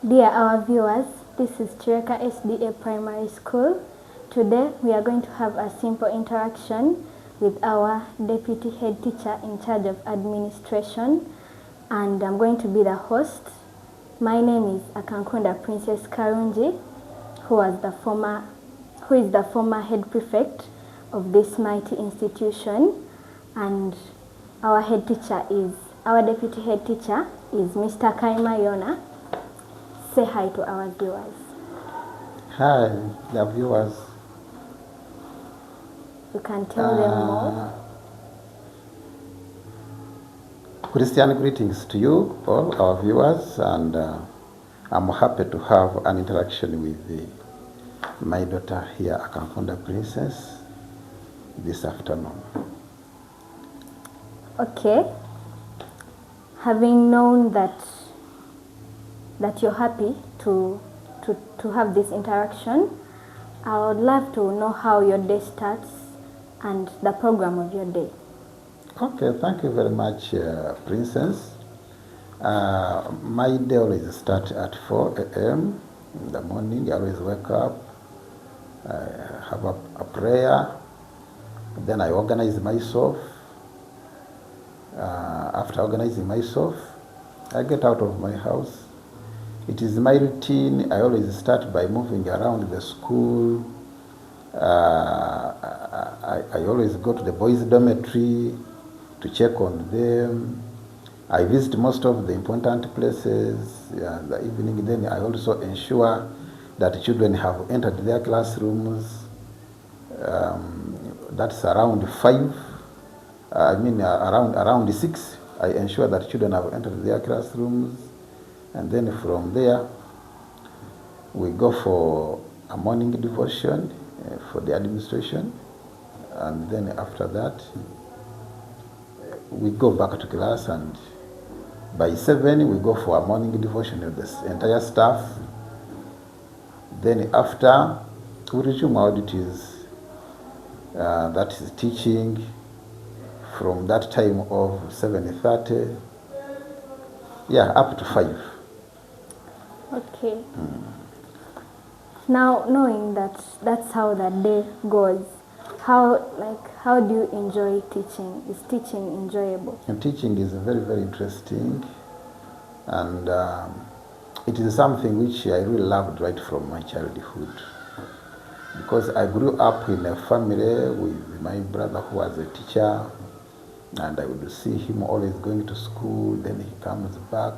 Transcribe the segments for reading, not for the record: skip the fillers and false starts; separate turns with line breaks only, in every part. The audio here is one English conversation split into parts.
Dear our viewers, this is Kireka Sda Primary School. Today we are going to have a simple interaction with our deputy head teacher in charge of administration, and I'm going to be the host. My name is Akankunda Princess Karunji, who is the former head prefect of this mighty institution, and our deputy head teacher is Mr. Kayima Yonah. Say hi to our viewers.
Hi, the viewers.
You can tell them more.
Christian greetings to you, all our viewers, and I'm happy to have an interaction with my daughter here, Akankunda Princess, this afternoon.
Okay. Having known that you're happy to have this interaction, I would love to know how your day starts and the program of your day.
Okay, thank you very much, Princess. My day always starts at 4 a.m. in the morning. I always wake up, I have a prayer, then I organize myself. After organizing myself, I get out of my house. It is my routine. I always start by moving around the school. I always go to the boys' dormitory to check on them. I visit most of the important places in the evening. Then I also ensure that children have entered their classrooms. That's around 5. Around 6. I ensure that children have entered their classrooms. And then from there, we go for a morning devotion for the administration. And then after that, we go back to class, and by 7, we go for a morning devotion with the entire staff. Then after, we resume our duties, that is teaching, from that time of 7:30, up to 5.
Okay. Now, knowing that that's how the day goes, how do you enjoy teaching? Is teaching enjoyable?
And teaching is very, very interesting, and it is something which I really loved right from my childhood, because I grew up in a family with my brother who was a teacher, and I would see him always going to school. Then he comes back,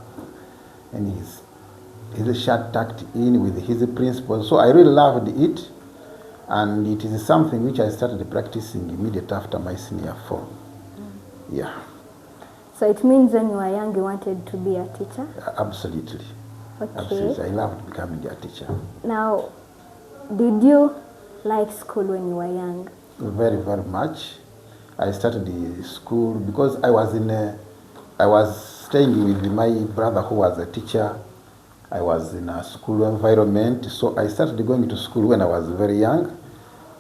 and he's shirt tucked in with his principles. So I really loved it, and it is something which I started practicing immediately after my senior 4. Yeah.
So it means when you were young, you wanted to be a teacher?
Absolutely.
Okay.
Absolutely. I loved becoming a teacher. Now,
did you like school when you were young?
Very, very much. I started the school because I was staying with my brother who was a teacher. I was in a school environment, so I started going to school when I was very young.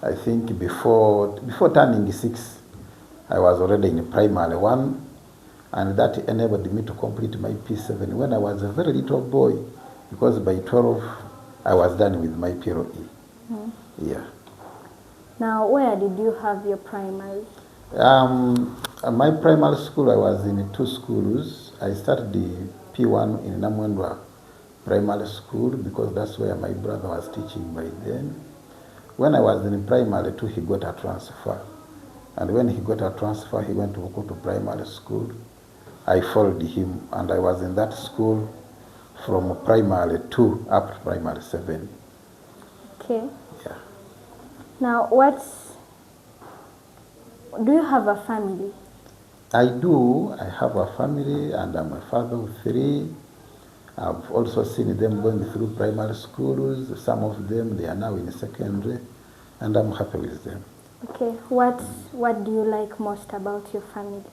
I think before turning 6, I was already in primary 1, and that enabled me to complete my P7 when I was a very little boy, because by 12, I was done with my PROE. Yeah.
Now, where did you have your primary?
My primary school, I was in 2 schools. I started the P1 in Namwendwa Primary School, because that's where my brother was teaching by then. When I was in primary 2, he got a transfer. And when he got a transfer, he went to go to primary school. I followed him, and I was in that school from primary 2 up to primary 7.
Okay.
Yeah.
Now, do you have a family?
I do. I have a family, and I'm a father of 3. I've also seen them going through primary schools. Some of them, they are now in secondary, and I'm happy with them.
Okay. What do you like most about your family?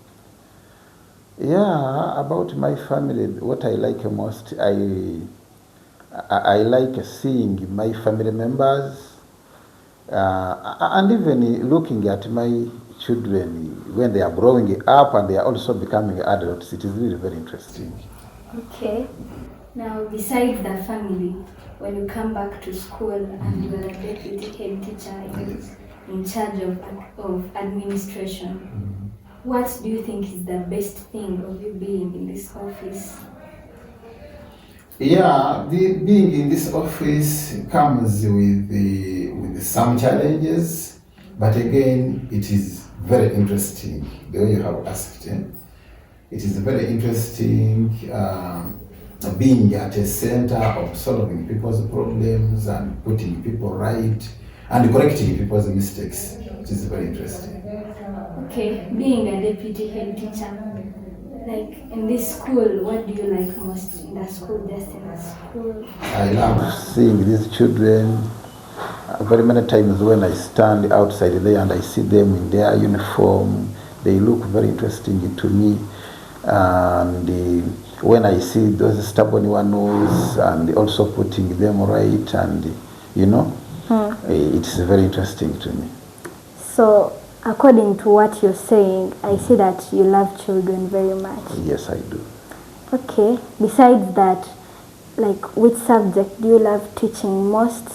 Yeah, about my family, what I like most, I like seeing my family members, and even looking at my children when they are growing up and they are also becoming adults. It is really very interesting.
Okay. Now, besides the family, when you come back to school and you are a deputy head teacher in charge of administration, what do you think is the best thing of you being in this office?
Yeah, being in this office comes with some challenges, but again, it is very interesting. The way you have asked, it is very interesting being at a center of solving people's problems and putting people right and correcting people's mistakes. It is very interesting.
Okay, being a deputy head teacher, like in this school, what do you like most in the school, just in the school?
I love seeing these children. Very many times when I stand outside there and I see them in their uniform, they look very interesting to me. And when I see those stubborn ones and also putting them right, and it's very interesting to me.
So, according to what you're saying, I see that you love children very much.
Yes, I do.
Okay. Besides that, like, which subject do you love teaching most?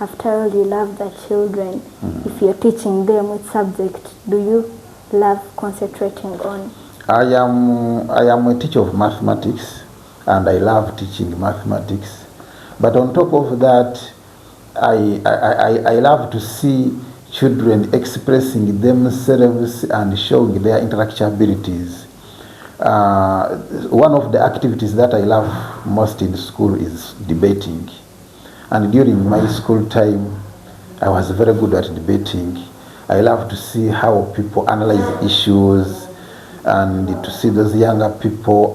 After all, you love the children. If you're teaching them, which subject do you love concentrating on?
I am a teacher of mathematics, and I love teaching mathematics. But on top of that, I love to see children expressing themselves and showing their intellectual abilities. One of the activities that I love most in school is debating. And during my school time, I was very good at debating. I love to see how people analyze issues and to see those younger people,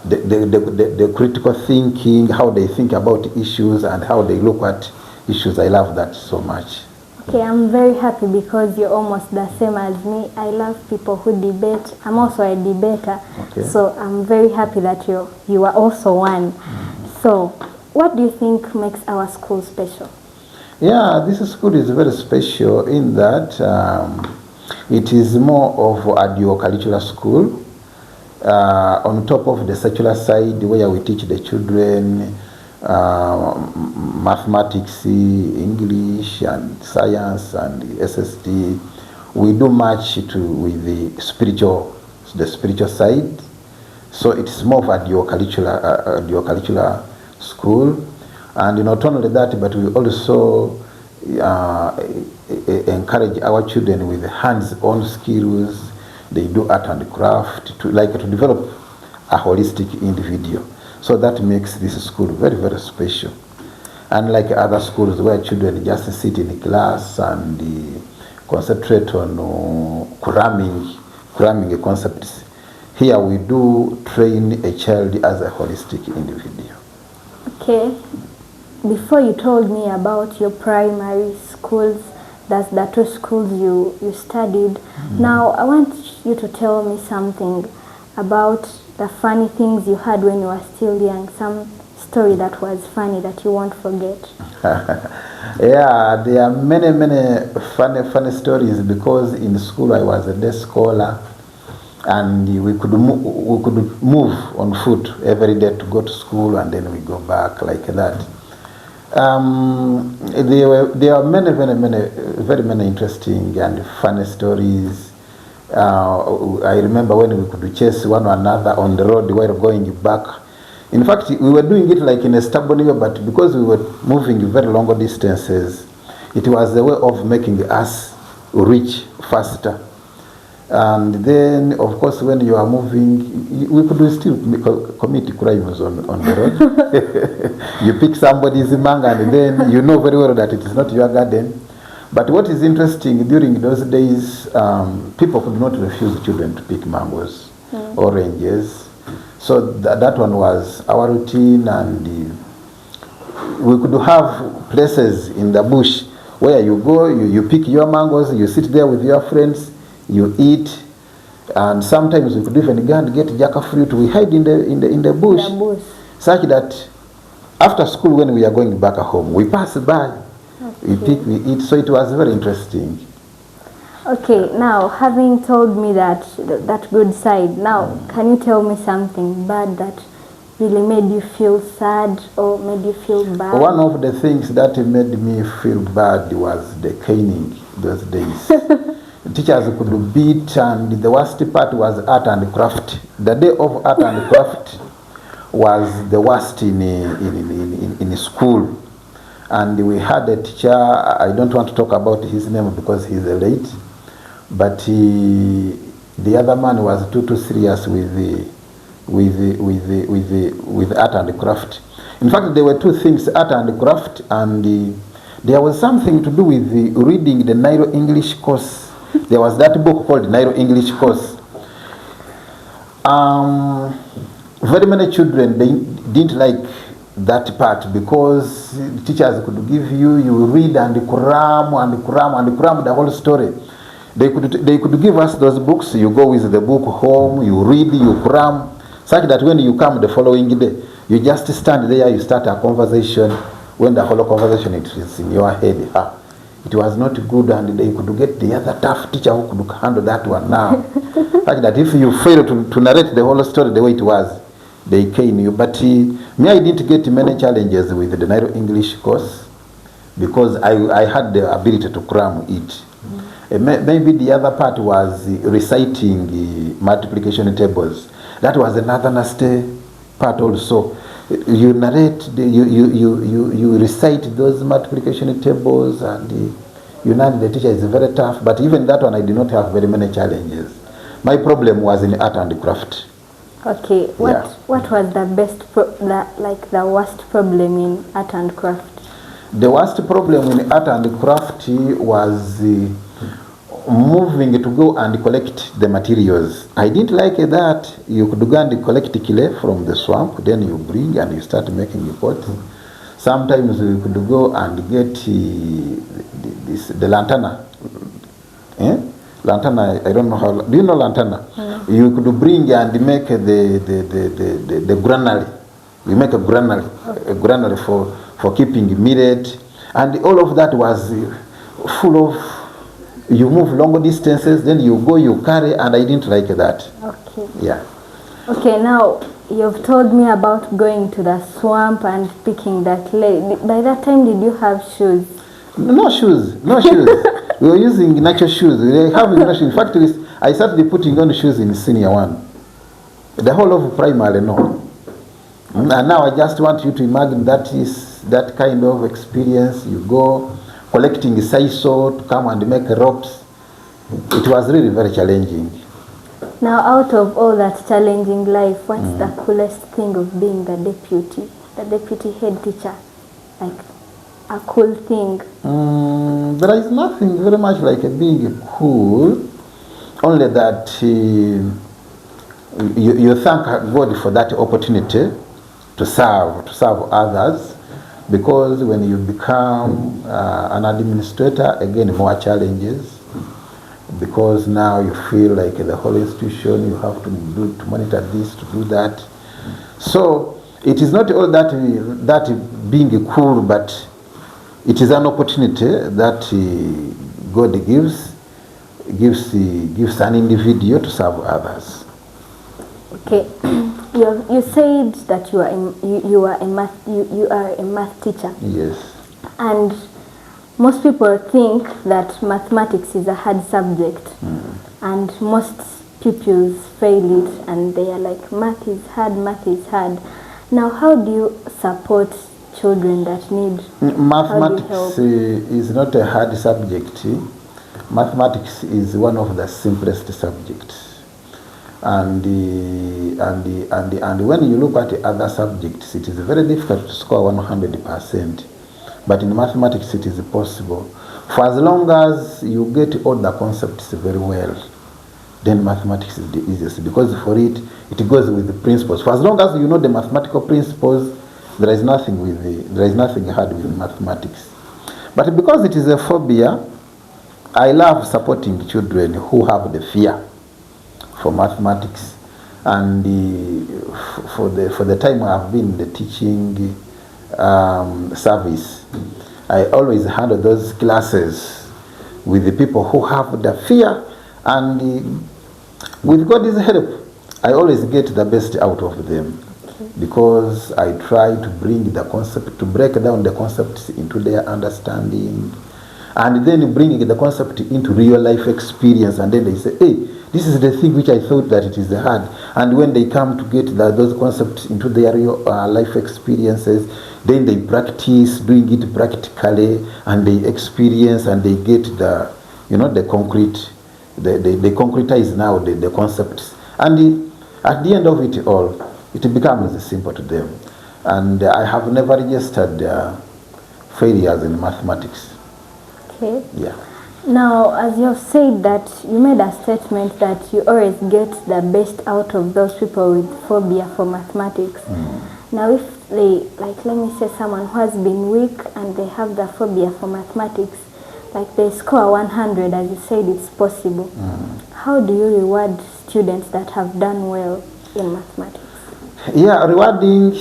the critical thinking, how they think about issues and how they look at issues. I love that so much.
Okay, I'm very happy because you're almost the same as me. I love people who debate. I'm also a debater.
Okay.
So I'm very happy that you are also one. So what do you think makes our school special?
Yeah, this school is very special in that it is more of a dual-curricular school. On top of the secular side, where we teach the children mathematics, English, and science, and SST, we do much with the spiritual side. So it's more of a dual-curricular school. And not only that, but we also encourage our children with hands-on skills. They do art and craft to develop a holistic individual. So that makes this school very, very special. Unlike other schools where children just sit in class and concentrate on cramming concepts, here we do train a child as a holistic individual.
Okay. Before you told me about your primary schools, that's the two schools you studied. Now I want you to tell me something about the funny things you had when you were still young, some story that was funny that you won't forget.
Yeah, there are many funny stories because in school I was a day scholar and we could move on foot every day to go to school and then we go back like that. There are very many interesting and funny stories. I remember when we could chase one another on the road while going back. In fact, we were doing it like in a stubborn way, but because we were moving very long distances, it was a way of making us reach faster. And then, of course, when you are moving, we could still commit crimes on the road. You pick somebody's mango and then you know very well that it is not your garden. But what is interesting, during those days, people could not refuse children to pick mangoes, oranges. So that one was our routine, and we could have places in the bush where you go, you pick your mangoes, you sit there with your friends, you eat, and sometimes we could even go and get jackfruit. We hide in the bush, such that after school, when we are going back home, we pass by, we pick, we eat. So it was very interesting.
Okay, now having told me that good side, now can you tell me something bad that really made you feel sad or made you feel bad?
One of the things that made me feel bad was the caning those days. Teachers could beat, and the worst part was art and craft. The day of art and craft was the worst in school. And we had a teacher, I don't want to talk about his name because he's late, but the other man was too serious with art and craft. In fact, there were two things, art and craft, and there was something to do with reading the Nairo English course. There was that book called Nairo English course. Very many children, they didn't like that part because teachers could give you read and cram the whole story. They could give us those books, you go with the book home, you read, you cram, such that when you come the following day, you just stand there, you start a conversation. When the whole conversation is in your head, it was not good, and they could get the other tough teacher who could handle that one now. Like that, if you fail to narrate the whole story the way it was, they cane you. But me, I didn't get many challenges with the Nairo English course because I had the ability to cram it. Maybe the other part was reciting multiplication tables. That was another nasty part also. You narrate, you recite those multiplication tables, and you know the teacher is very tough. But even that one, I did not have very many challenges. My problem was in art and craft.
Okay, what was the the worst problem in art and craft?
The worst problem in art and craft was moving to go and collect the materials. I didn't like that. You could go and collect clay from the swamp, then you bring and you start making a pot. Sometimes you could go and get the lantana. Lantana, I don't know how. Do you know lantana? You could bring and make the granary. We make a granary for keeping millet, and all of that was full of. You move long distances, then you go, you carry, and I didn't like that.
Okay.
Yeah.
Okay, now you've told me about going to the swamp and picking the clay. By that time, did you have shoes?
No shoes. We were using natural shoes. We have natural. In fact, I started putting on shoes in senior one. The whole of primary, no. And now I just want you to imagine that kind of experience. You go collecting sisal to come and make ropes. It was really very challenging.
Now, out of all that challenging life, what's the coolest thing of being the deputy head teacher? Like a cool thing?
There is nothing very much like being cool, only that you thank God for that opportunity to serve others. Because when you become an administrator, again, more challenges. Because now you feel like the whole institution, you have to monitor this, to do that. So it is not all that being cool, but it is an opportunity that God gives an individual to serve others.
Okay. You said that you are a math teacher.
Yes.
And most people think that mathematics is a hard subject, and most pupils fail it, and they are like, math is hard. Now, how do you support children that need?
Mathematics is not a hard subject. Mathematics is one of the simplest subjects. And when you look at the other subjects, it is very difficult to score 100%. But in mathematics, it is possible. For as long as you get all the concepts very well, then mathematics is the easiest, because for it goes with the principles. For as long as you know the mathematical principles, there is nothing hard with mathematics. But because it is a phobia, I love supporting children who have the fear for mathematics, and for the time I have been in the teaching service, I always handle those classes with the people who have the fear, and with God's help, I always get the best out of them. because I try to break down the concepts into their understanding, and then bring the concept into real life experience, and then they say, hey, this is the thing which I thought that it is hard. And when they come to get those concepts into their real life experiences, then they practice doing it practically, and they experience, and they get the concrete, they concretize now the concepts, and at the end of it all, it becomes simple to them. And I have never registered failures in mathematics.
Okay.
Yeah.
Now, as you have said that you made a statement that you always get the best out of those people with phobia for mathematics. Now, if they, like, let me say someone who has been weak and they have the phobia for mathematics, like they score 100, as you said, it's possible. How do you reward students that have done well in mathematics?
Yeah, rewarding.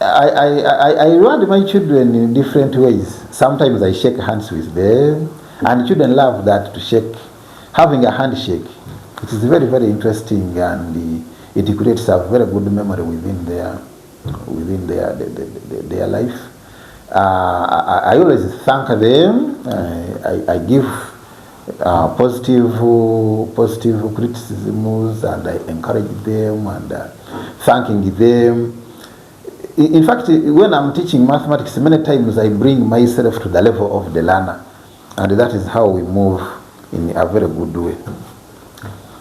I reward my children in different ways. Sometimes I shake hands with them, and children love that, to shake, having a handshake. It is very, very interesting, and it creates a very good memory within their life. I always thank them. I give positive criticisms, and I encourage them, and thanking them. In fact, when I'm teaching mathematics, many times I bring myself to the level of the learner, and that is how we move in a very good way.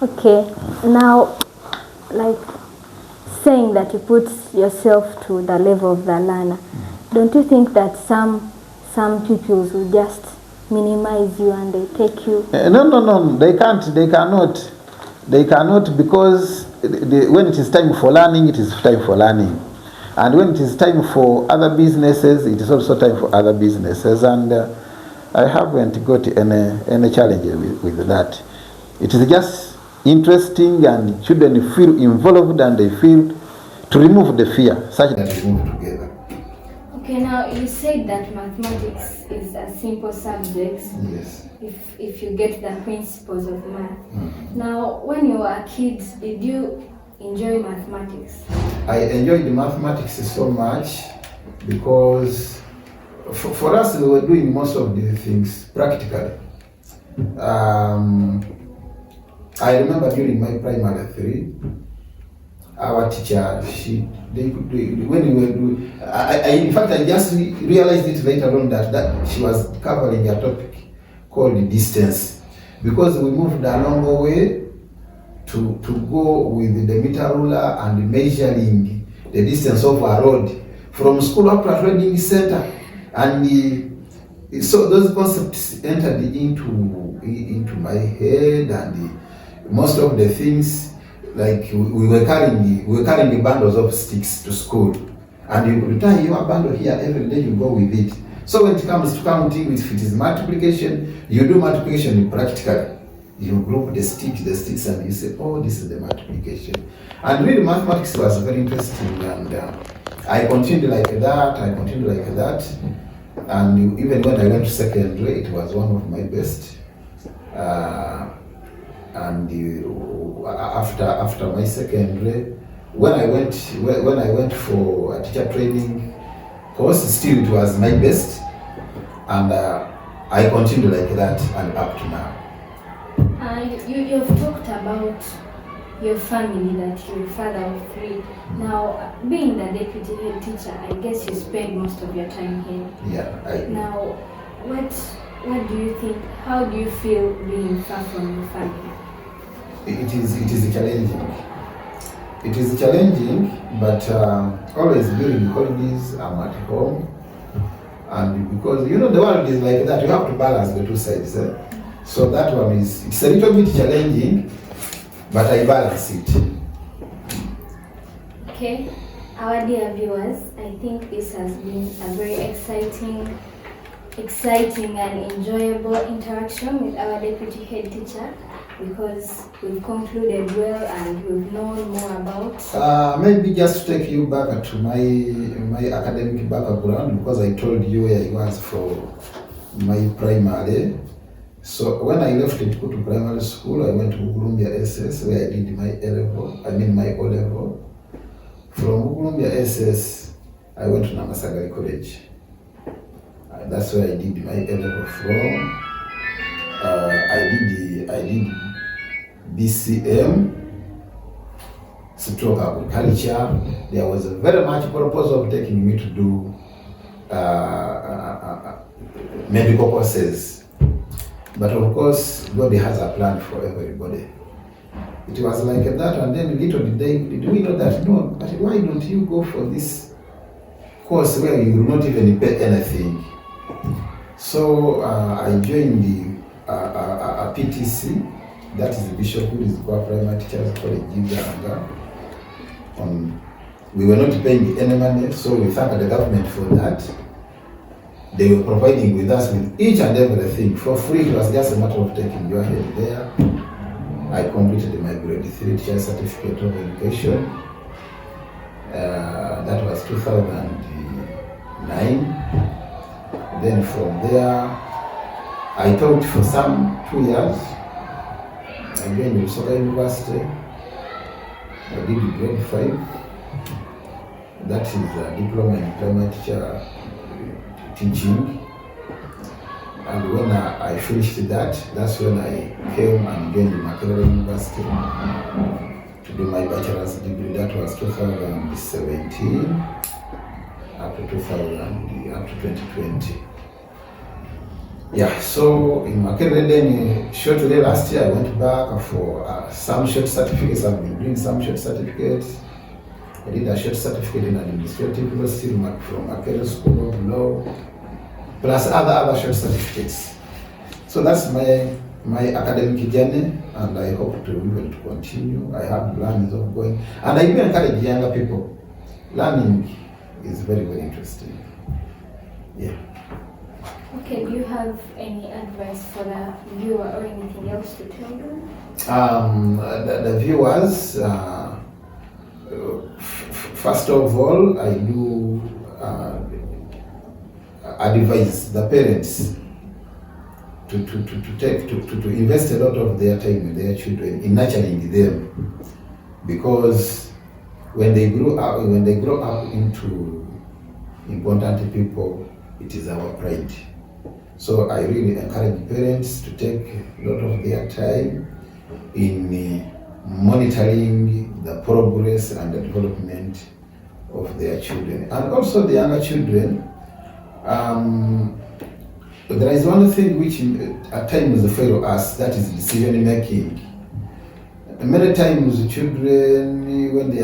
Okay, now, like saying that you put yourself to the level of the learner, don't you think that some pupils will just minimize you and they take you?
No, they can't, they cannot, because when it is time for learning, it is time for learning. And when it is time for other businesses, it is also time for other businesses. And I haven't got any challenge with that. It is just interesting, and children feel involved, and they feel to remove the fear, such that we move together.
Okay, now you said that mathematics is a simple subject.
Yes.
If you get the principles of math. Now, when you were a kid, did you enjoy mathematics?
I enjoyed the mathematics so much because for us, we were doing most of the things practically. I remember during my primary 3, our teacher, they could do it. When we were doing, in fact, I just realized it later on that she was covering a topic called distance, because we moved a long way to go with the meter ruler and measuring the distance of a road from school up to a trading center, and so those concepts entered into my head, and most of the things, like we were carrying bundles of sticks to school, and you could tie your bundle here every day, you go with it. So when it comes to counting, if it is multiplication, you do multiplication practically. You group the sticks, and you say, oh, this is the multiplication. And really, mathematics was very interesting, and I continued like that. And even when I went to secondary, it was one of my best. And after my secondary, when I went for a teacher training course, still it was my best, and I continued like that, and up to now.
You've talked about your family, that you're a father of 3. Now, being the deputy head teacher, I guess you spend most of your time here.
Yeah.
Now, what do you think? How do you feel being far from your family?
It is challenging. It is challenging, but always during the holidays, I'm at home, and because the world is like that, you have to balance the two sides. So that one it's a little bit challenging, but I balance it.
Okay, our dear viewers, I think this has been a very exciting and enjoyable interaction with our deputy head teacher, because we've concluded well and we've known more about.
Maybe just to take you back to my academic background, because I told you where I was for my primary. So when I left Kutu Primary School, I went to Columbia SS, where I did my O level. From Columbia SS, I went to Namasagari College. That's where I did my A-level from. I did BCM, stroke agriculture. There was a very much proposal of taking me to do medical courses. But of course, God has a plan for everybody. It was like that, and then little did we know that, no, but why don't you go for this course where you will not even pay anything? So I joined the PTC, that is the Bishop Willis Primary Teachers College, Uganda. We were not paying any money, so we thank the government for that. They were providing with us with each and everything for free. It was just a matter of taking your head there. I completed my grade 3 teacher certificate of education. That was 2009. Then from there, I taught for some 2 years. I joined Usoga University. I did grade 5. That is a diploma in primary teacher teaching. And when I finished that, that's when I came and joined Makerere University to do my bachelor's degree. That was 2017 up to 2020. Yeah, so in Makerere then shortly last year I went back for some short certificates. I've been doing some short certificates. I did a short certificate in administrative law still from Makerere School of Law, plus other short certificates. So that's my academic journey, and I hope to be able to continue. I have plans of going, and I even encourage younger people. Learning is very, very interesting. Yeah.
Okay, do you have any advice for the viewer or anything else to tell them?
The viewers, first of all, I do advise the parents to invest a lot of their time with their children in nurturing them, because when they grow up into important people, it is our pride. So I really encourage parents to take a lot of their time in monitoring the progress and the development of their children, and also the younger children. There is one thing which at times fail us, that is decision making. Many times children, when they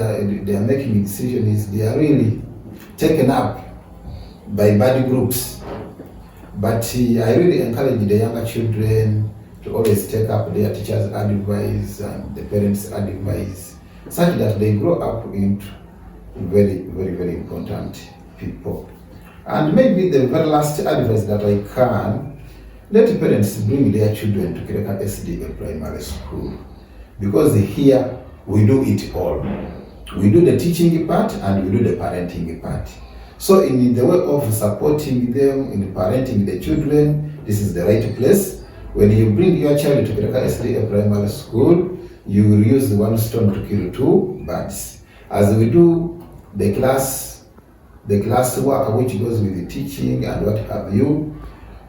are making decisions, they are really taken up by bad groups. But I really encourage the younger children to always take up their teachers' advice and the parents' advice, such that they grow up into very, very, very important people. And maybe the very last advice that I can, let parents bring their children to Kireka Sda Primary School, because here we do it all. We do the teaching part and we do the parenting part. So in the way of supporting them, in parenting the children, this is the right place. When you bring your child to Kireka Sda Primary School, you will use one stone to kill two birds. As we do the class work which goes with the teaching and what have you,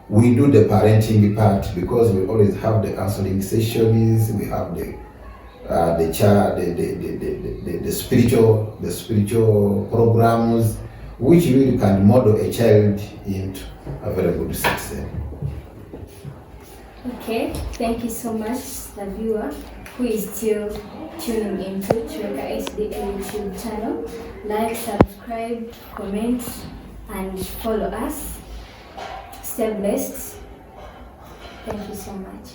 we do the parenting part, because we always have the counseling sessions, we have the spiritual programs, which really can model a child into a very good success.
Okay, thank you so much, the viewer who is still tuning into Kireka Sda YouTube channel. Like, subscribe, comment, and follow us. Stay blessed. Thank you so much.